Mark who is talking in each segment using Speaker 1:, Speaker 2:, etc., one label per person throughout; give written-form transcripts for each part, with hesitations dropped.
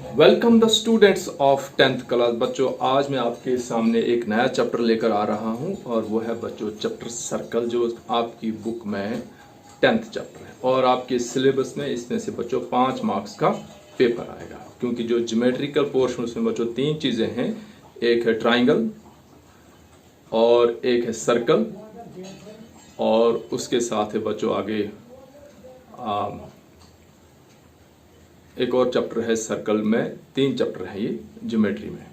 Speaker 1: Welcome the students of 10th class. बच्चों, आज मैं आपके सामने एक नया चैप्टर लेकर आ रहा हूं और वो है बच्चों चैप्टर सर्कल, जो आपकी बुक में 10th चैप्टर है और आपके सिलेबस में इसमें से बच्चों 5 मार्क्स का पेपर आएगा। क्योंकि जो ज्योमेट्रिकल पोर्शन उसमें बच्चों 3 चीज़ें हैं, एक है ट्राइंगल और एक है सर्कल और उसके साथ है बच्चों आगे एक और चैप्टर है सर्कल में। 3 चैप्टर है ये ज्योमेट्री में,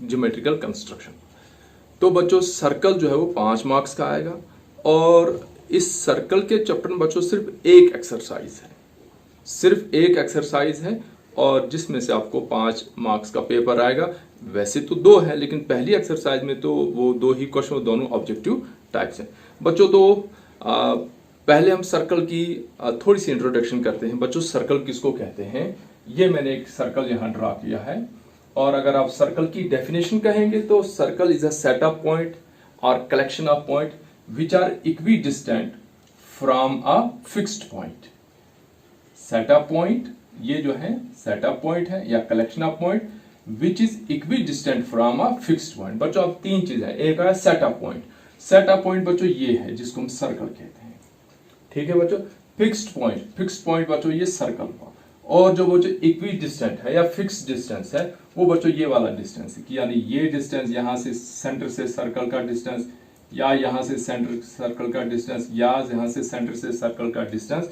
Speaker 1: ज्योमेट्रिकल कंस्ट्रक्शन। तो बच्चों सर्कल जो है वो 5 मार्क्स का आएगा और इस सर्कल के चैप्टर में बच्चों सिर्फ एक एक्सरसाइज है, सिर्फ एक एक्सरसाइज है और जिसमें से आपको 5 मार्क्स का पेपर आएगा। वैसे तो 2 है लेकिन पहली एक्सरसाइज में तो वो 2 ही क्वेश्चन, दोनों ऑब्जेक्टिव टाइप्स हैं बच्चों। तो पहले हम सर्कल की थोड़ी सी इंट्रोडक्शन करते हैं। बच्चों सर्कल किसको कहते हैं, ये मैंने एक सर्कल यहां ड्रा किया है और अगर आप सर्कल की डेफिनेशन कहेंगे तो circle is a set of point और collection of point which are equidistant from a fixed point. Set of point, ये जो है सेट ऑफ पॉइंट है या collection of point which is equidistant from a fixed point. बच्चों अब 3 चीज है, एक है set of point. Set of point बच्चों ये है जिसको हम सर्कल कहते हैं, ठीक है बच्चों। फिक्स्ड पॉइंट बच्चों ये सर्कल का, और जो बच्चों इक्वी डिस्टेंट है या फिक्स डिस्टेंस है वो बच्चों ये वाला डिस्टेंस है कि यानी ये डिस्टेंस यहां से सेंटर से सर्कल का डिस्टेंस या यहां से सेंटर सर्कल का डिस्टेंस या यहां से सेंटर से सर्कल का डिस्टेंस,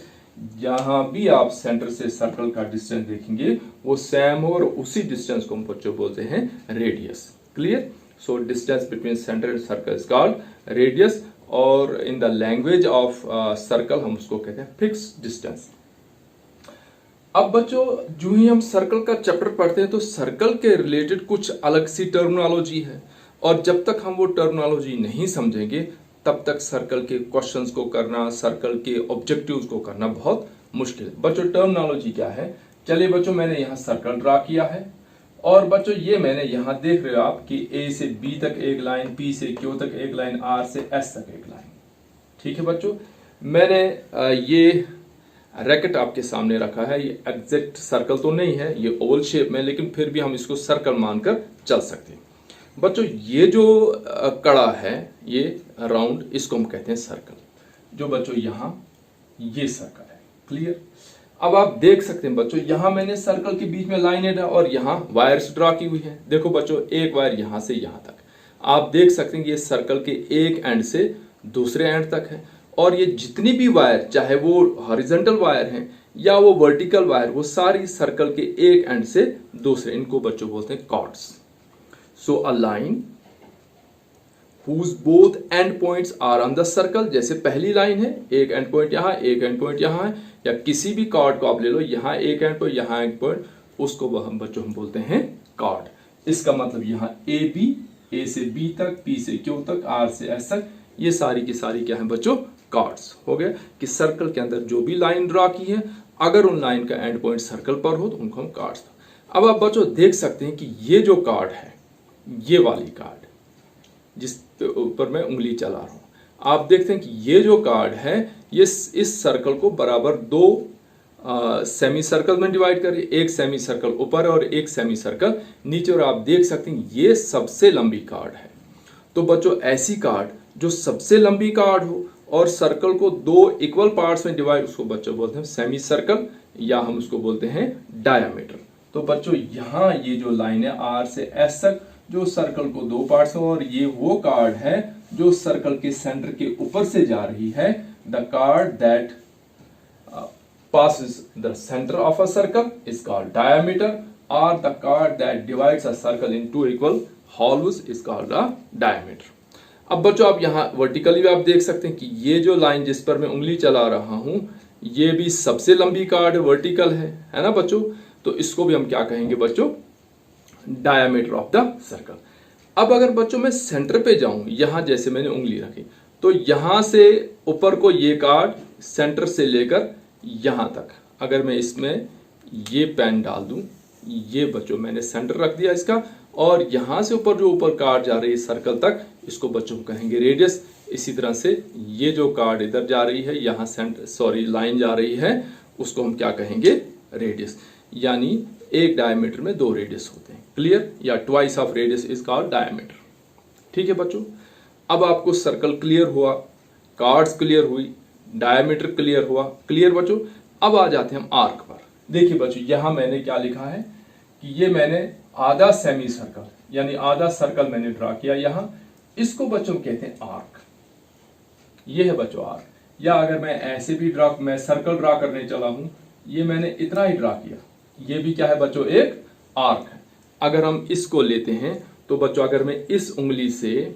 Speaker 1: जहां भी आप सेंटर से सर्कल का डिस्टेंस देखेंगे वो सेम हो और उसी डिस्टेंस को हम बच्चों बोलते हैं radius. Clear? So distance between centre and circle is called radius और in the language of circle हम उसको कहते हैं फिक्स डिस्टेंस। अब बच्चों जो ही हम सर्कल का चैप्टर पढ़ते हैं तो सर्कल के रिलेटेड कुछ अलग सी टर्मिनोलॉजी है और जब तक हम वो टर्मिनोलॉजी नहीं समझेंगे तब तक सर्कल के क्वेश्चंस को करना, सर्कल के ऑब्जेक्टिव्स को करना बहुत मुश्किल है। बच्चों टर्मिनोलॉजी क्या है, चलिए बच्चों मैंने यहाँ सर्कल ड्रा किया है और बच्चों ये मैंने यहां देख रहे हो आप कि ए से बी तक एक लाइन, पी से क्यू तक एक लाइन, आर से एस तक एक लाइन। ठीक है बच्चों, मैंने ये रैकेट आपके सामने रखा है। ये एग्जैक्ट सर्कल तो नहीं है, ये ओवल शेप में, लेकिन फिर भी हम इसको सर्कल मानकर चल सकते हैं। बच्चों ये जो कड़ा है ये राउंड, इसको हम कहते हैं सर्कल। जो बच्चों यहां ये सर्कल है। क्लियर? अब आप देख सकते हैं बच्चों यहां मैंने सर्कल के बीच में लाइन है और यहां वायर्स ड्रा की हुई है। देखो बच्चों एक वायर यहां से यहां तक, आप देख सकते हैं कि ये सर्कल के एक एंड से दूसरे एंड तक है और ये जितनी भी वायर, चाहे वो हॉरिजॉन्टल वायर हैं या वो वर्टिकल वायर, वो सारी सर्कल के एक एंड से दूसरे, इनको बच्चों बोलते हैं chords. So a line whose both end points are on the circle, जैसे पहली लाइन है, एक एंड पॉइंट यहां, एक एंड पॉइंट यहां है, या किसी भी कॉर्ड को आप ले लो, यहां एक एंड पॉइंट, यहां एक पॉइंट, उसको हम बच्चों हम बोलते हैं कॉर्ड। इसका मतलब यहां ए बी, ए से बी तक, पी से क्यू तक, आर से एस तक, ये सारी की सारी क्या है बच्चों कॉर्ड्स। हो गया कि सर्कल के अंदर जो भी लाइन ड्रा की है अगर उन लाइन का एंड पॉइंट सर्कल पर हो तो उनको हम कॉर्ड्स। अब आप बच्चों देख सकते हैं कि ये जो कार्ड है, ये वाली कार्ड जिस ऊपर मैं उंगली चला रहा हूं, आप देखते हैं कि ये जो कार्ड है ये इस सर्कल को बराबर 2 सेमी सर्कल में डिवाइड करिए। एक सेमी सर्कल ऊपर और एक सेमी सर्कल नीचे, और आप देख सकते हैं ये सबसे लंबी कार्ड है। तो बच्चों ऐसी कार्ड जो सबसे लंबी कार्ड हो और सर्कल को 2 इक्वल पार्ट्स में डिवाइड, उसको बच्चों बोलते हैं सेमी सर्कल या हम उसको बोलते हैं डायामीटर। तो बच्चों यहां ये जो लाइन है आर से एस तक, जो सर्कल को 2 पार्ट्स में, और ये वो कार्ड है जो सर्कल के सेंटर के ऊपर से जा रही है। The card that passes the center of a circle is called diameter, or the card that divides a circle in 2 equal hollows is called a diameter. अब बच्चों आप यहाँ वर्टिकली भी आप देख सकते हैं कि ये जो लाइन जिस पर मैं उंगली चला रहा हूं ये भी सबसे लंबी कार्ड वर्टिकल है ना बच्चों। तो इसको भी हम क्या कहेंगे बच्चों, डायमीटर ऑफ द सर्कल। अब अगर बच्चों मैं सेंटर पे जाऊं, यहां जैसे मैंने उंगली रखी तो यहां से ऊपर को ये कार्ड सेंटर से लेकर यहां तक, अगर मैं इसमें ये पेन डाल दूं, ये बच्चों मैंने सेंटर रख दिया इसका, और यहां से ऊपर जो ऊपर कार्ड जा रही है सर्कल तक, इसको बच्चों कहेंगे रेडियस। इसी तरह से ये जो कार्ड इधर जा रही है, यहां लाइन जा रही है, उसको हम क्या कहेंगे, रेडियस। यानी एक डायमीटर में 2 रेडियस होते हैं। क्लियर? या twice of radius is called diameter. ठीक है बच्चों, अब आपको सर्कल क्लियर हुआ, कार्ड्स क्लियर हुई, डायमीटर क्लियर हुआ। क्लियर बच्चों? अब आ जाते हैं हम आर्क पर। देखिए बच्चों, यहां मैंने क्या लिखा है कि ये मैंने आधा सेमी सर्कल यानी आधा सर्कल मैंने ड्रा किया यहां, इसको बच्चों कहते हैं आर्क। ये है बच्चों आर्क। या अगर मैं ऐसे भी मैं सर्कल ड्रा करने चला हूं, ये मैंने इतना ही ड्रा किया, ये भी क्या है बच्चों? एक आर्क है। अगर हम इसको लेते हैं तो बच्चों अगर मैं इस उंगली से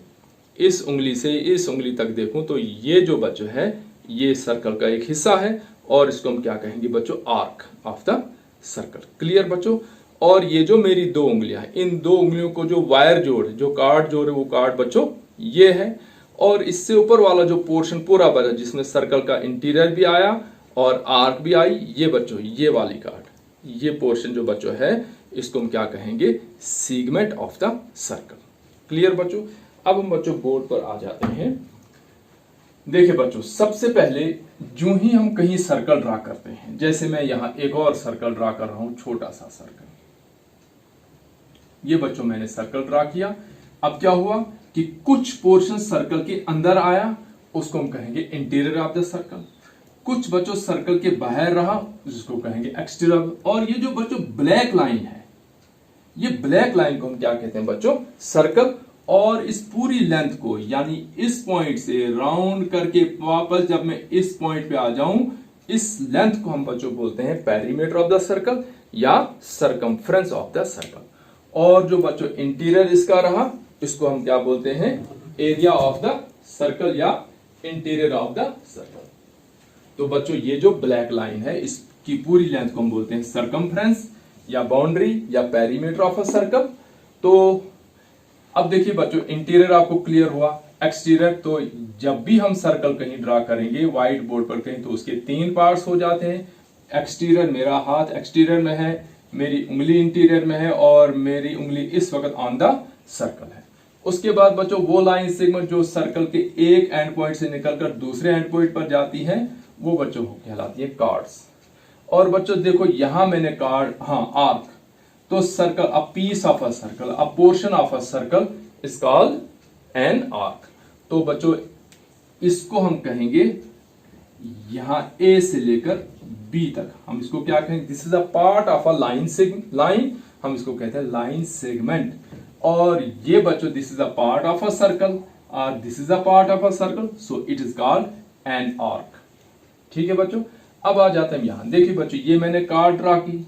Speaker 1: इस उंगली तक देखूं तो ये जो बच्चों है ये सर्कल का एक हिस्सा है और इसको हम क्या कहेंगे बच्चों? Arc of the circle. Clear बच्चों? और ये जो मेरी 2 उंगलियां हैं, इन 2 उंगलियों को जो वायर जोड़ जो कार्ड जोड़ है वो कार्ड बच्चों ये है। और इससे ऊपर वाला जो पोर्शन पूरा बचा जिसमें सर्कल का इंटीरियर भी आया और आर्क भी आई, ये बच्चों ये वाली कार्ड, ये पोर्शन जो बच्चों है इसको हम क्या कहेंगे? Segment of the circle. Clear बच्चों? अब हम बच्चों बोर्ड पर आ जाते हैं। देखिए बच्चों, सबसे पहले जो ही हम कहीं सर्कल ड्रा करते हैं, जैसे मैं यहां एक और सर्कल ड्रा कर रहा हूं, छोटा सा सर्कल, ये बच्चों मैंने सर्कल ड्रा किया। अब क्या हुआ कि कुछ पोर्शन सर्कल के अंदर आया, उसको हम कहेंगे इंटीरियर ऑफ द सर्कल। कुछ बच्चों सर्कल के बाहर रहा, जिसको कहेंगे एक्सटीरियर। और ये जो बच्चों ब्लैक लाइन है, ये ब्लैक लाइन को हम क्या कहते हैं बच्चों? सर्कल। और इस पूरी लेंथ को यानी इस पॉइंट से राउंड करके वापस जब मैं इस पॉइंट पे आ जाऊं, इस लेंथ को हम बच्चों बोलते हैं पेरीमीटर ऑफ द सर्कल या सरकमफ्रेंस ऑफ द सर्कल। और जो बच्चों इंटीरियर इसका रहा, इसको हम क्या बोलते हैं? एरिया ऑफ द सर्कल या इंटीरियर ऑफ द सर्कल। तो बच्चों ये जो ब्लैक लाइन है इसकी पूरी लेंथ को हम बोलते हैं सरकमफ्रेंस या बाउंड्री या पेरीमीटर ऑफ अ सर्कल। तो अब देखिए बच्चों, इंटीरियर आपको क्लियर हुआ, एक्सटीरियर। तो जब भी हम सर्कल कहीं ड्रा करेंगे व्हाइट बोर्ड पर कहीं, तो उसके 3 पार्ट्स हो जाते हैं। एक्सटीरियर, मेरा हाथ एक्सटीरियर में है, मेरी उंगली इंटीरियर में है और मेरी उंगली इस वक्त ऑन द सर्कल है। उसके बाद बच्चों वो लाइन सेगमेंट जो सर्कल के एक एंड पॉइंट से निकलकर दूसरे एंड पॉइंट पर जाती है, वो बच्चों कहलाती है कार्ड्स। और बच्चों देखो यहां मैंने कार्ड, आर्क। तो circle, a piece of a circle, a portion of a circle is called an arc. तो बच्चों इसको हम कहेंगे यहां ए से लेकर बी तक, हम इसको क्या कहेंगे? This is a part of a line, हम इसको कहते हैं लाइन सेगमेंट। और ये बच्चों this is a part of a circle और this is a part of a circle, so it is called an arc. ठीक है बच्चों? अब आ जाते हैं यहां। देखिए बच्चों, ये मैंने कार्ड ड्रा की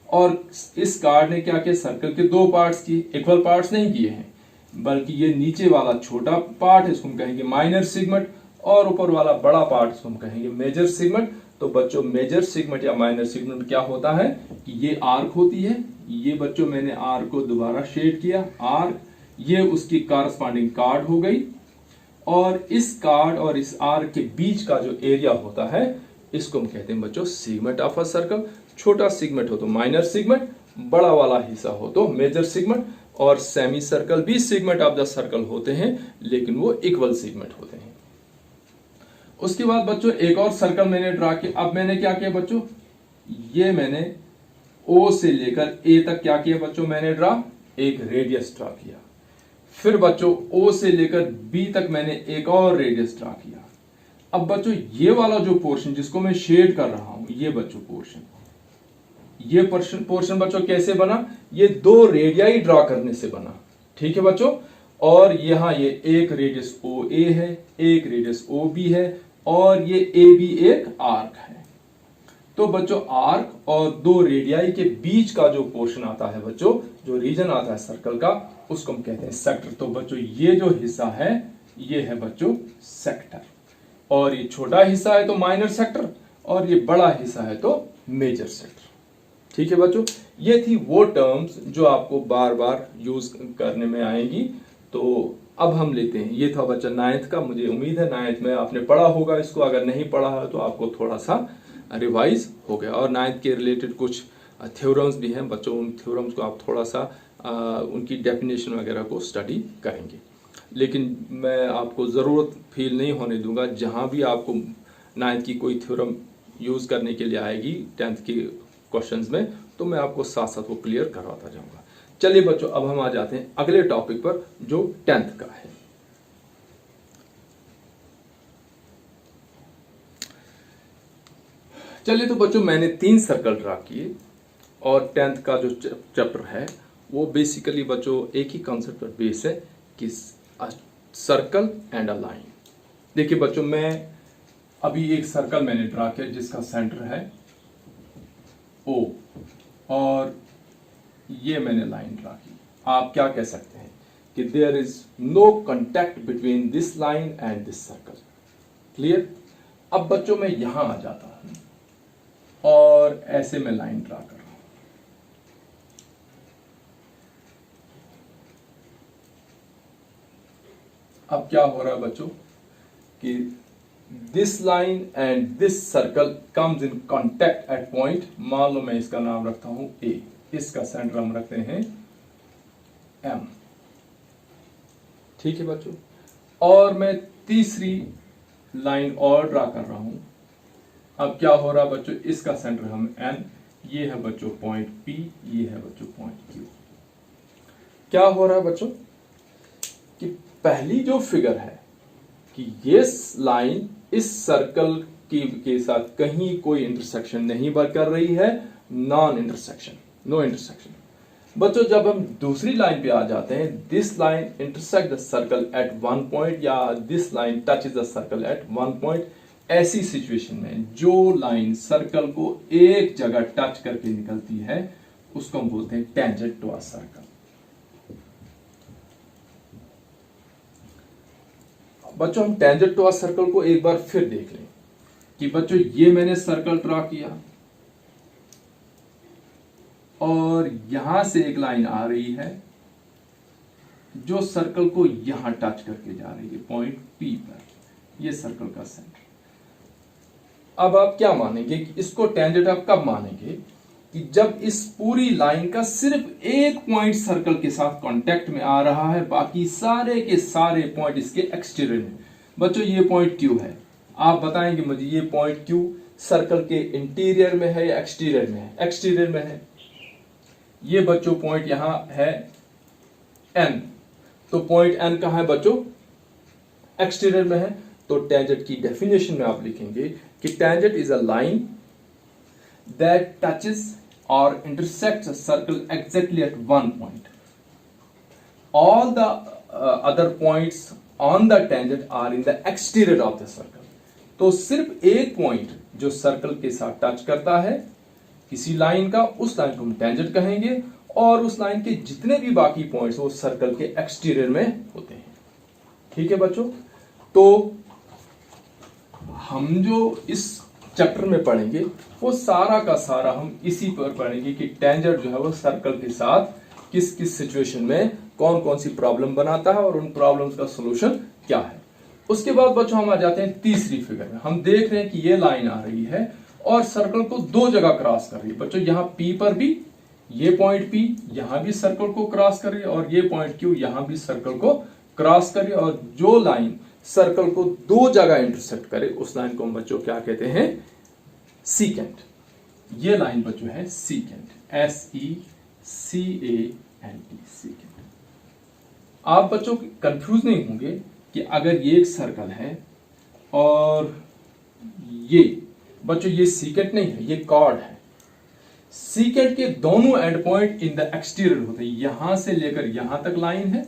Speaker 1: और इस कार्ड ने क्या किया? सर्कल के 2 पार्ट्स किए, इक्वल पार्ट्स नहीं किए हैं, बल्कि ये नीचे वाला छोटा पार्ट है इसको हम कहेंगे माइनर सेगमेंट और ऊपर वाला बड़ा पार्ट इसको हम कहेंगे मेजर सेगमेंट। तो बच्चों मेजर सेगमेंट या माइनर सेगमेंट क्या होता है कि ये आर्क होती है। ये बच्चों मैंने आर्क को दोबारा शेड किया, आर्क, ये उसकी कारस्पॉन्डिंग कार्ड हो गई। और इस कार्ड और इस आर्क के बीच का जो एरिया होता है इसको हम कहते हैं बच्चों सेगमेंट ऑफ अ सर्कल। छोटा सेगमेंट हो तो माइनर सेगमेंट, बड़ा वाला हिस्सा हो तो मेजर सेगमेंट। और सेमी सर्कल भी सेगमेंट ऑफ द सर्कल होते हैं, लेकिन वो इक्वल सेगमेंट होते हैं। उसके बाद बच्चों एक और सर्कल मैंने ड्रा किया। अब मैंने क्या किया बच्चों? ये मैंने ओ से लेकर ए तक क्या किया बच्चों? मैंने ड्रा एक रेडियस ड्रा किया। फिर बच्चों ओ से लेकर बी तक मैंने एक और रेडियस ड्रा किया। अब बच्चों ये वाला जो पोर्शन जिसको मैं शेड कर रहा हूं, ये बच्चों पोर्शन, ये पोर्शन बच्चों कैसे बना? ये 2 रेडियाई ड्रा करने से बना। ठीक है बच्चों? और यहां ये एक रेडियस ओ ए है, एक रेडियस ओ बी है और ये ए बी एक आर्क है। तो बच्चों आर्क और 2 रेडियाई के बीच का जो पोर्शन आता है बच्चों, जो रीजन आता है सर्कल का, उसको हम कहते हैं सेक्टर। तो बच्चों ये जो हिस्सा है ये है बच्चों सेक्टर। और ये छोटा हिस्सा है तो माइनर सेक्टर और ये बड़ा हिस्सा है तो मेजर सेक्टर। ठीक है बच्चों? ये थी वो टर्म्स जो आपको बार बार यूज करने में आएंगी। तो अब हम लेते हैं, ये था बच्चा 9th का। मुझे उम्मीद है 9th में आपने पढ़ा होगा इसको, अगर नहीं पढ़ा है तो आपको थोड़ा सा रिवाइज हो गया। और 9th के रिलेटेड कुछ थ्योरम्स भी हैं बच्चों, उन थ्योरम्स को आप थोड़ा सा उनकी डेफिनेशन वगैरह को स्टडी करेंगे। लेकिन मैं आपको ज़रूरत फील नहीं होने दूंगा, जहां भी आपको 9th की कोई थ्योरम यूज़ करने के लिए आएगी 10th के क्वेश्चंस में, तो मैं आपको साथ साथ वो क्लियर करवाता जाऊंगा। चलिए बच्चों, अब हम आ जाते हैं अगले टॉपिक पर जो 10th का है। चलिए तो बच्चों, मैंने 3 सर्कल ड्रा किए और 10th का जो चैप्टर है वो बेसिकली बच्चों एक ही कॉन्सेप्ट पर बेस है कि सर्कल एंड अ लाइन। देखिए बच्चों, मैं अभी एक सर्कल मैंने ड्रा किया जिसका सेंटर है O और ये मैंने लाइन ड्रा की। आप क्या कह सकते हैं कि there is no contact between this line and this circle. Clear? अब बच्चों मैं यहां आ जाता हूं और ऐसे मैं लाइन ड्रा कर रहा हूं। अब क्या हो रहा है बच्चों कि this line and this circle comes in contact at point, मान लो मैं इसका नाम रखता हूं A, इसका सेंटर हम रखते हैं M। ठीक है बच्चों, और मैं तीसरी लाइन और ड्रा कर रहा हूं। अब क्या हो रहा है बच्चों, इसका सेंटर हम N, ये है बच्चों पॉइंट P, ये है बच्चों पॉइंट Q। क्या हो रहा है बच्चों कि पहली जो फिगर है कि ये लाइन इस सर्कल के साथ कहीं कोई इंटरसेक्शन नहीं कर रही है, नॉन इंटरसेक्शन, नो इंटरसेक्शन। बच्चों जब हम दूसरी लाइन पे आ जाते हैं, this line intersect the circle at 1 point या this line touches the circle at 1 point, ऐसी सिचुएशन में जो लाइन सर्कल को एक जगह टच करके निकलती है उसको हम बोलते हैं टेंजेंट टू अ सर्कल। बच्चों हम टेंजेंट टू अ सर्कल को एक बार फिर देख लें कि बच्चों ये मैंने सर्कल ड्रा किया और यहां से एक लाइन आ रही है जो सर्कल को यहां टच करके जा रही है पॉइंट P पर, ये सर्कल का सेंटर। अब आप क्या मानेंगे कि इसको टेंजेंट आप कब मानेंगे कि जब इस पूरी लाइन का सिर्फ एक पॉइंट सर्कल के साथ कांटेक्ट में आ रहा है, बाकी सारे के सारे पॉइंट इसके एक्सटीरियर में। बच्चों ये पॉइंट Q है, आप बताएंगे मुझे ये पॉइंट Q सर्कल के इंटीरियर में है या एक्सटीरियर में है? एक्सटीरियर में है। ये बच्चों पॉइंट यहां है N, तो पॉइंट N कहां है बच्चों? एक्सटीरियर में है। तो टेंजेंट की डेफिनेशन में आप लिखेंगे कि tangent is a line that touches or intersects a circle exactly at 1 point. All the other points on the tangent are in the exterior of the circle. तो सिर्फ एक पॉइंट जो सर्कल के साथ टच करता है किसी लाइन का, उस लाइन को हम टेंजेंट कहेंगे, और उस लाइन के जितने भी बाकी पॉइंट्स वो सर्कल के एक्सटीरियर में होते हैं। ठीक है बच्चों, तो हम जो इस चैप्टर में पढ़ेंगे वो सारा का सारा हम इसी पर पढ़ेंगे कि टेंजेंट जो है वो सर्कल के साथ किस किस सिचुएशन में कौन कौन सी प्रॉब्लम बनाता है और उन प्रॉब्लम्स का सॉल्यूशन क्या है। उसके बाद बच्चों हम आ जाते हैं तीसरी फिगर में। हम देख रहे हैं कि ये लाइन आ रही है और सर्कल को दो जगह क्रॉस कर रही है। बच्चों यहाँ P पर भी, ये पॉइंट P यहां भी सर्कल को क्रॉस कर रही है और ये पॉइंट Q यहां भी सर्कल को क्रॉस कर रही है। और जो लाइन सर्कल को दो जगह इंटरसेक्ट करे उस लाइन को हम बच्चों क्या कहते हैं? सीकेंट। ये लाइन बच्चों है सीकेंट, SECANT, सीकेंट। आप बच्चों कंफ्यूज नहीं होंगे कि अगर ये एक सर्कल है और ये बच्चों ये सीकेंट नहीं है, ये कॉर्ड है। सीकेंट के दोनों and point in the exterior होते हैं। यहां से लेकर यहां तक लाइन है,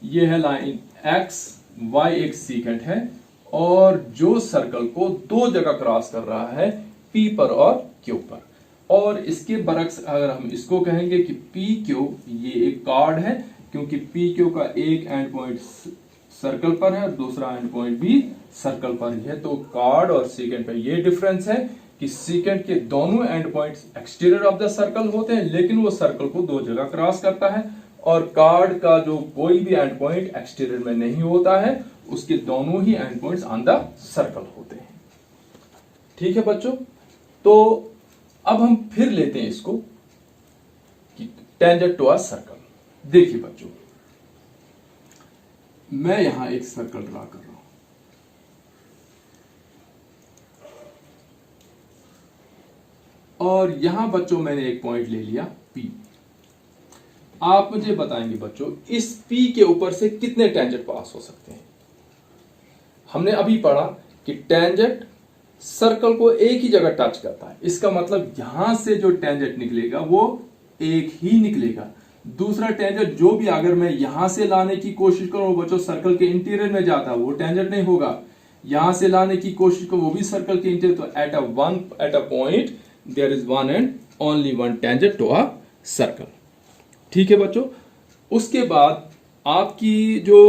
Speaker 1: ये है लाइन X, Y एक सीकेंट है और जो सर्कल को दो जगह क्रॉस कर रहा है P पर और Q पर। और इसके बरक्स अगर हम इसको कहेंगे कि PQ ये एक कॉर्ड है, क्योंकि PQ का एक एंड पॉइंट सर्कल पर है और दूसरा एंड पॉइंट भी सर्कल पर ही है। तो कॉर्ड और सीकेंट पर ये डिफरेंस है कि सीकेंट के दोनों and points exterior of the circle होते हैं, लेकिन वो सर्कल को दो जगह क्रॉस करता है। और कॉर्ड का जो कोई भी एंड पॉइंट एक्सटीरियर में नहीं होता है, उसके दोनों ही end points on the circle होते हैं। ठीक है बच्चों, तो अब हम फिर लेते हैं इसको कि टेंजेंट टू अ सर्कल। देखिए बच्चों, मैं यहां एक सर्कल ड्रा कर रहा हूं। और यहां बच्चों मैंने एक पॉइंट ले लिया P। आप मुझे बताएंगे बच्चों इस P के ऊपर से कितने टेंजेंट पास हो सकते हैं। हमने अभी पढ़ा कि टेंजेंट सर्कल को एक ही जगह टच करता है, इसका मतलब यहां से जो टेंजेंट निकलेगा वो एक ही निकलेगा। दूसरा टेंजेंट जो भी अगर मैं यहां से लाने की कोशिश करूं बच्चों सर्कल के इंटीरियर में जाता है, वो टेंजेंट नहीं होगा। यहां से लाने की कोशिश करूं वो भी सर्कल के इंटीरियर, तो at a point there is one and only one tangent to a circle. ठीक है बच्चों। उसके बाद आपकी जो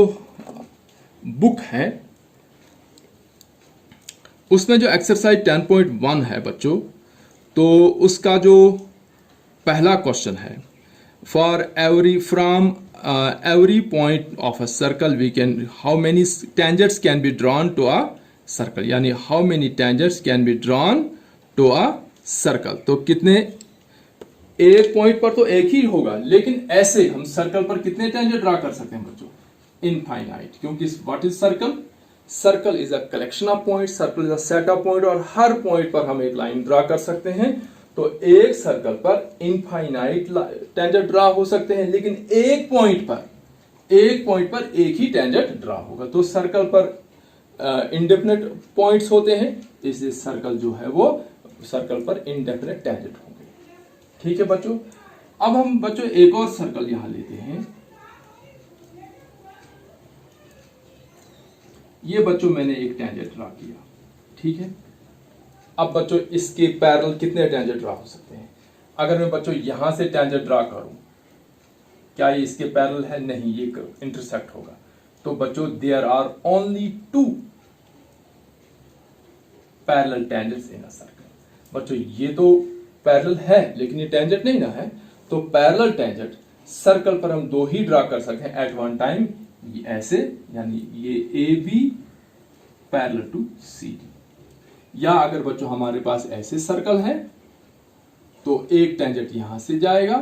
Speaker 1: बुक है उसमें जो एक्सरसाइज 10.1 है बच्चों, तो उसका जो पहला क्वेश्चन है, for every from every point of a circle we can how many tangents can be drawn to a circle, यानी how many tangents can be drawn to a circle. तो कितने, एक पॉइंट पर तो एक ही होगा, लेकिन ऐसे हम सर्कल पर कितने टेंजेंट ड्रा कर सकते हैं बच्चों, इनफाइनाइट। क्योंकि what is circle, circle is a collection of point, circle is a set of point, और हर पॉइंट पर हम एक लाइन ड्रा कर सकते हैं। तो एक सर्कल पर इनफाइनाइट टेंजेंट ड्रा हो सकते हैं, लेकिन एक पॉइंट पर एक ही टेंजेंट ड्रा होगा। तो सर्कल पर इंडेफिनिट पॉइंट्स होते हैं, इसलिए सर्कल जो है वो सर्कल पर इंडेफिनिट टेंजेंट होंगे। ठीक है बच्चों। अब हम बच्चों एक और सर्कल यहां लेते हैं। ये बच्चों मैंने एक टेंजेंट ड्रा किया, ठीक है। अब बच्चों इसके पैरेलल कितने टेंजेंट ड्रा हो सकते हैं। अगर मैं बच्चों यहां से टेंजेंट ड्रा करूं, क्या ये इसके पैरेलल है, नहीं, ये इंटरसेक्ट होगा। तो बच्चों there are only 2 parallel tangents in a circle. बच्चों ये तो पैरेलल है लेकिन ये टेंजेंट नहीं ना है, तो पैरेलल टेंजेंट सर्कल पर हम 2 ही ड्रा कर सकते हैं एट वन टाइम, ऐसे, यानी ये A B parallel to C D. या अगर बच्चों हमारे पास ऐसे सर्कल है तो एक टेंजेंट यहां से जाएगा,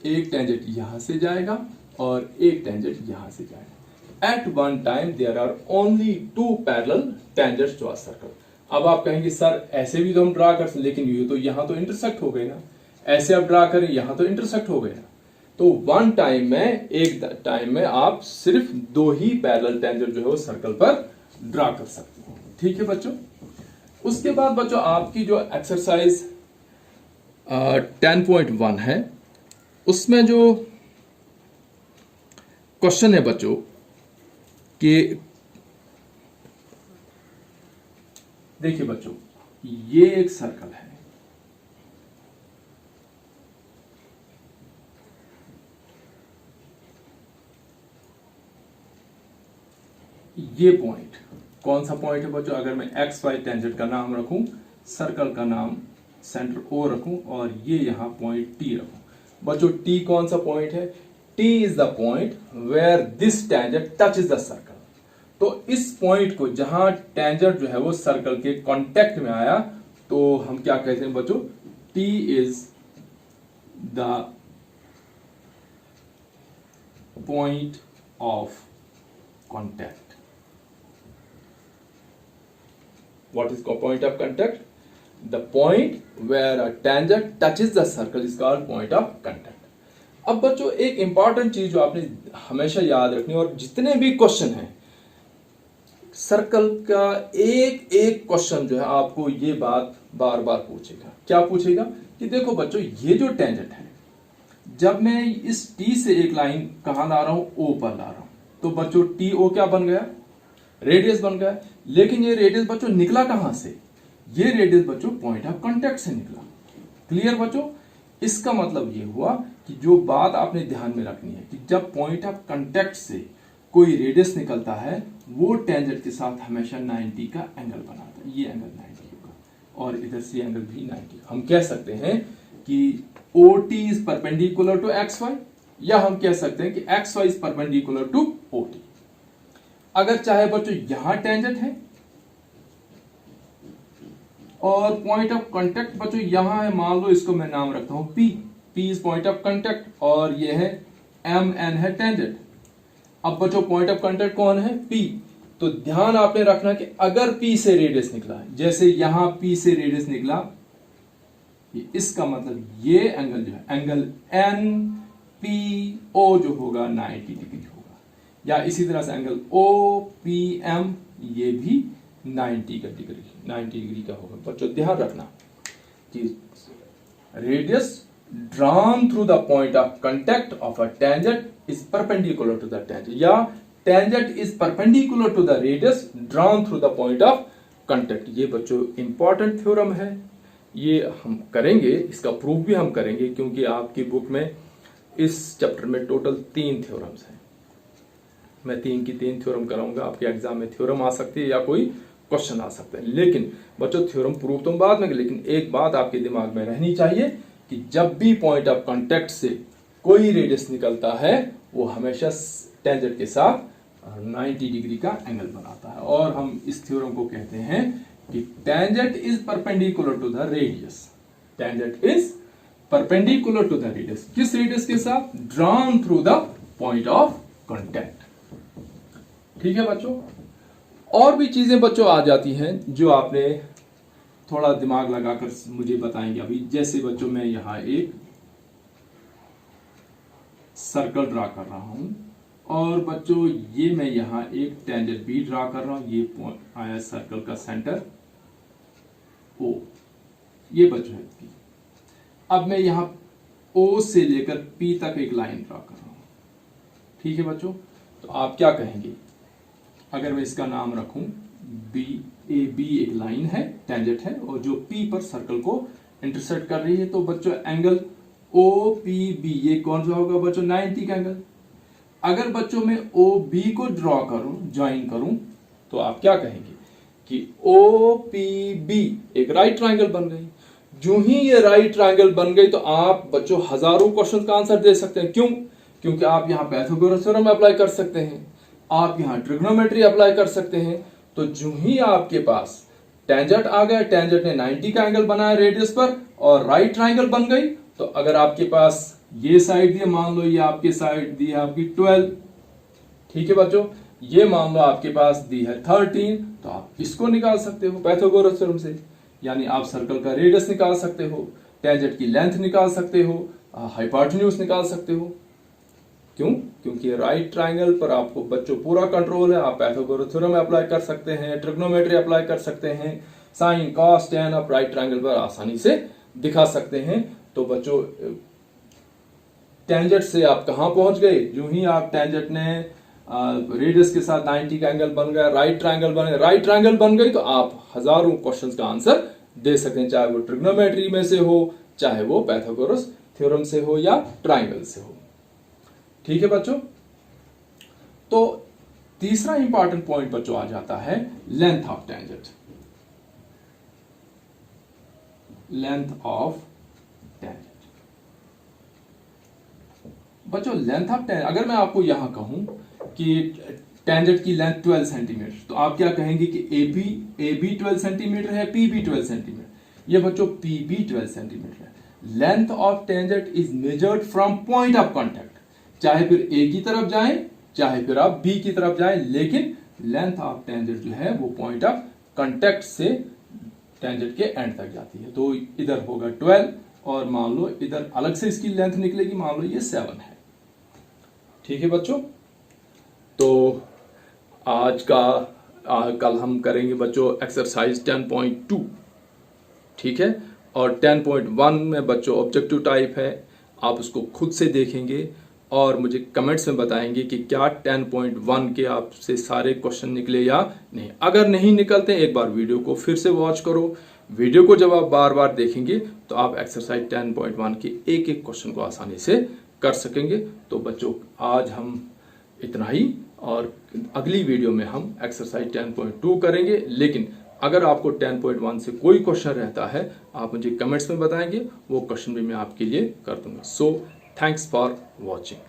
Speaker 1: एक टेंजेंट यहां से जाएगा और एक टेंजेंट यहां से जाएगा। At one time there are only 2 parallel tangents to a circle. अब आप कहेंगे सर ऐसे भी तो हम ड्रा कर सकते, लेकिन ये तो यहां तो इंटरसेक्ट हो गए ना, ऐसे आप ड्रा करें यहां तो इंटरसेक्ट हो गए ना। तो वन टाइम में, एक टाइम में आप सिर्फ 2 ही पैरेलल टेंजेंट जो है वो सर्कल पर ड्रा कर सकते हो। ठीक है बच्चों। उसके बाद बच्चों आपकी जो एक्सरसाइज 10.1 है उसमें जो क्वेश्चन है बच्चों कि देखिए बच्चों ये एक सर्कल है, ये पॉइंट कौन सा पॉइंट है बच्चों, अगर मैं एक्स वाई टेंजेंट का नाम रखूं, सर्कल का नाम सेंटर ओ रखूं और ये यहां पॉइंट टी रखूं। बच्चों टी कौन सा पॉइंट है, T is the point where this tangent touches the circle. तो इस पॉइंट को जहां टेंजेंट जो है वो सर्कल के कांटेक्ट में आया तो हम क्या कहते हैं बच्चों, T is the point of contact. What is called point of contact? The point where a tangent touches the circle is called point of contact. अब बच्चों एक इंपॉर्टेंट चीज जो आपने हमेशा याद रखनी, और जितने भी क्वेश्चन हैं सर्कल का एक एक क्वेश्चन जो है आपको ये बात बार बार पूछेगा। क्या पूछेगा कि देखो बच्चों ये जो टेंजेंट है, जब मैं इस टी से एक लाइन कहां ला रहा हूं, ओ पर ला रहा हूं, तो बच्चों टी ओ क्या बन गया, रेडियस बन गया। लेकिन ये रेडियस बच्चों निकला कहां से, ये रेडियस बच्चों पॉइंट ऑफ कांटेक्ट से निकला। क्लियर बच्चों। इसका मतलब ये हुआ कि जो बात आपने ध्यान में रखनी है कि जब पॉइंट ऑफ कांटेक्ट से कोई रेडियस निकलता है वो टेंजेंट के साथ हमेशा 90 का एंगल बनाता है। ये एंगल 90 होगा और इधर से एंगल भी 90। हम कह सकते हैं कि OT is perpendicular to XY, या हम कह सकते हैं कि XY is perpendicular to OT। अगर चाहे बच्चों यहां टेंजेंट है और पॉइंट ऑफ कांटेक्ट बच्चों यहां है, मान लो इसको मैं नाम रखता हूं P, P is point of contact और ये है MN है टेंजेंट। अब बच्चों पॉइंट ऑफ कांटेक्ट कौन है, P। तो ध्यान आपने रखना कि अगर P से रेडियस निकला, जैसे यहां P से रेडियस निकला, इसका मतलब ये एंगल जो है एंगल NPO जो होगा 90 डिग्री होगा, या इसी तरह से एंगल OPM ये भी 90 डिग्री का होगा। बच्चों ध्यान रखना कि radius drawn through the point of contact of a tangent is perpendicular to the tangent, या tangent is perpendicular to the radius drawn through the point of contact. ये बच्चों इंपॉर्टेंट थ्योरम है, ये हम करेंगे, इसका प्रूफ भी हम करेंगे, क्योंकि आपकी बुक में इस चैप्टर में टोटल 3 थ्योरम्स हैं। मैं 3 की 3 थ्योरम कराऊंगा। आपके एग्जाम में थ्योरम आ सकती है या कोई क्वेश्चन आ सकता है, लेकिन बच्चों थ्योरम प्रूफ तो बाद में, लेकिन एक बात आपके दिमाग में रहनी चाहिए कि जब भी पॉइंट ऑफ कांटेक्ट से कोई रेडियस निकलता है वो हमेशा टेंजेंट के साथ 90 डिग्री का एंगल बनाता है, और हम इस थ्योरम को कहते हैं कि tangent is perpendicular to the radius. Tangent is perpendicular to the radius, किस रेडियस के साथ? Drawn through the point of contact. ठीक है बच्चों, और भी चीजें बच्चों आ जाती हैं जो आपने थोड़ा दिमाग लगाकर मुझे बताएंगे अभी। जैसे बच्चों मैं यहां एक सर्कल ड्रा कर रहा हूं, और बच्चों ये मैं यहां एक टेंजेंट भी ड्रा कर रहा हूं, ये पॉइंट आया सर्कल का सेंटर O, ये बच्चों है P। अब मैं यहां O से लेकर P तक एक लाइन ड्रा कर रहा हूं। ठीक है बच्चों, तो आप क्या कहेंगे अगर मैं इसका नाम रखूं AB, एक लाइन है, टेंजेंट है, और जो P पर सर्कल को इंटरसेक्ट कर रही है, तो बच्चों एंगल OPB ये कौन सा होगा बच्चों? 90 का एंगल। अगर बच्चों मैं OB को ड्रॉ करूं, ज्वाइन करूं, तो आप क्या कहेंगे कि OPB एक राइट ट्रायंगल बन गई। जो ही ये राइट ट्रायंगल बन गई तो आप बच्चों हजारों क्वेश्चन का आंसर दे सकते हैं। क्यों? क्योंकि आप यहां पाइथागोरस थ्योरम अप्लाई कर सकते हैं, आप यहां ट्रिग्नोमेट्री अप्लाई कर सकते हैं। तो जो ही आपके पास टेंजेंट आ गया, टेंजेंट ने 90 का एंगल बनाया रेडियस पर और राइट ट्रायंगल बन गई, तो अगर आपके पास ये साइड दी, मान लो ये आपकी साइड दी है आपकी 12, ठीक है बच्चों, ये मान लो आपके पास दी है 13, तो आप इसको निकाल सकते हो पाइथागोरस थ्योरम से। यानी आप सर्कल का रेडियस निकाल सकते हो, टेंजेंट की लेंथ निकाल सकते हो, हाइपोटेन्यूज निकाल सकते हो। क्यों? क्योंकि राइट ट्रायंगल पर आपको बच्चों पूरा कंट्रोल है। आप पाइथागोरस थ्योरम अप्लाई कर सकते हैं, ट्रिग्नोमेट्री अप्लाई कर सकते हैं, साइन कॉस टैन आप राइट ट्रायंगल पर आसानी से दिखा सकते हैं। तो बच्चों टेंजेंट से आप कहां पहुंच गए? जो ही आप टेंजेंट ने रेडियस के साथ 90 का एंगल बन गया, राइट ट्रायंगल बने, राइट ट्रायंगल बन गई, तो आप हजारों क्वेश्चंस का आंसर दे सकते हैं, चाहे वो ट्रिग्नोमेट्री में से हो, चाहे वो पाइथागोरस थ्योरम से हो या ट्रायंगल से हो। ठीक है बच्चों, तो तीसरा इंपॉर्टेंट पॉइंट बच्चों आ जाता है length of tangent. Length of tangent बच्चों, लेंथ ऑफ टेंजेंट, अगर मैं आपको यहां कहूं कि टेंजेंट की लेंथ 12 सेंटीमीटर, तो आप क्या कहेंगे कि AB 12 सेंटीमीटर है, PB 12 सेंटीमीटर। ये बच्चों PB 12 सेंटीमीटर है। Length of tangent is measured from point of contact, चाहे फिर A की तरफ जाएं, चाहे फिर आप B की तरफ जाएं, लेकिन लेंथ ऑफ टेंजेंट जो है वो पॉइंट ऑफ कांटेक्ट से टेंजेंट के एंड तक जाती है। तो इधर होगा 12, और मान लो इधर अलग से इसकी लेंथ निकलेगी, मान लो ये 7 है। ठीक है बच्चों, तो आज का कल हम करेंगे बच्चों एक्सरसाइज 10.2, ठीक है, और 10.1 में बच्चों ऑब्जेक्टिव टाइप है, आप उसको खुद से देखेंगे और मुझे कमेंट्स में बताएंगे कि क्या 10.1 के आपसे सारे क्वेश्चन निकले या नहीं। अगर नहीं निकलते एक बार वीडियो को फिर से वॉच करो। वीडियो को जब आप बार बार देखेंगे तो आप एक्सरसाइज 10.1 के एक एक क्वेश्चन को आसानी से कर सकेंगे। तो बच्चों आज हम इतना ही, और अगली वीडियो में हम एक्सरसाइज 10.2 करेंगे। लेकिन अगर आपको 10.1 से कोई क्वेश्चन रहता है आप मुझे कमेंट्स में बताएंगे, वो क्वेश्चन भी मैं आपके लिए कर दूंगा। So thanks for watching.